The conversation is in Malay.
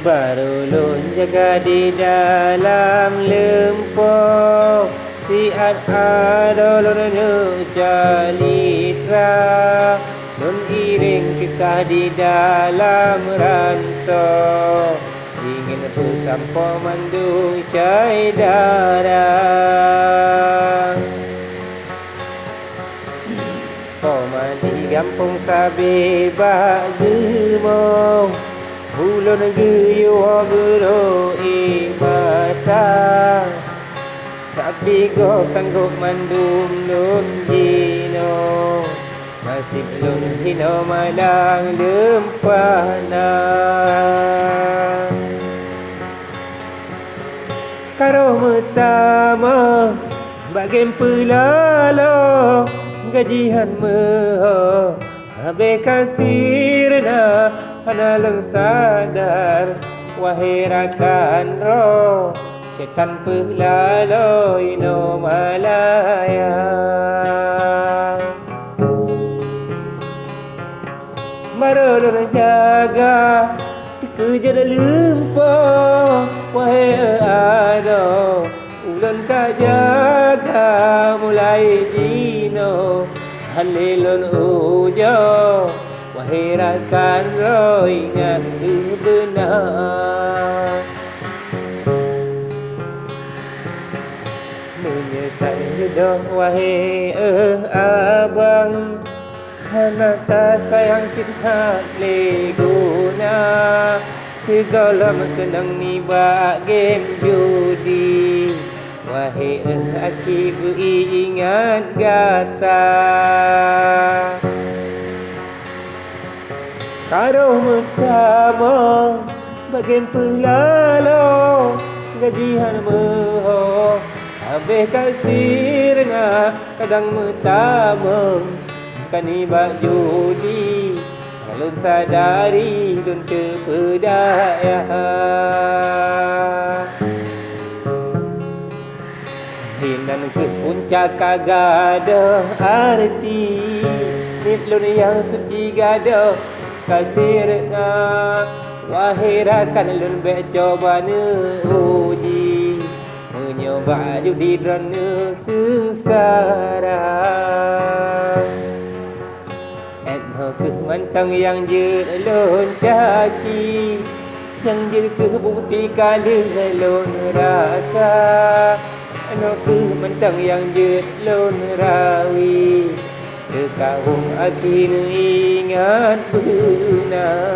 Baru lun jaga di dalam lempung, siat ada lun jalitra, lun iring kisah di dalam rantau, ingin bersampo mandu cai darah. Koma di kampung sabi bak gemong, ulun geyu guru mata, tapi go sanggup mandum lun jino, nasib lun hino malang lempana. Karo metama bagian pelalo gajihan meho habe kasirna hanalang sadar wahai rakan ro setan pelalo ino malaya. Marolon jaga kerja lumpur wahai ado ulun ka jaga mulai dino halilun ujo wahai rakan ro ingat benar menyesal jodoh wahai abang karena tak sayang kita leguna segala mengenang ni bak game judi wahai aki ku ingat gata karo metama bagian pelalo gajihan meho habis kasirna kadang metama kani bak judi lun sadari lun terpedaya hinan ke puncak kagada arti nit lun yang suci gada kasirna wahai rakan lun be coba ne uji menyoba judi drana sengsara. Mantang yang jelon caci yang jel ke bukti kali lon rasa anak ke mantang yang jelon rawi dekahung hati ingat benar.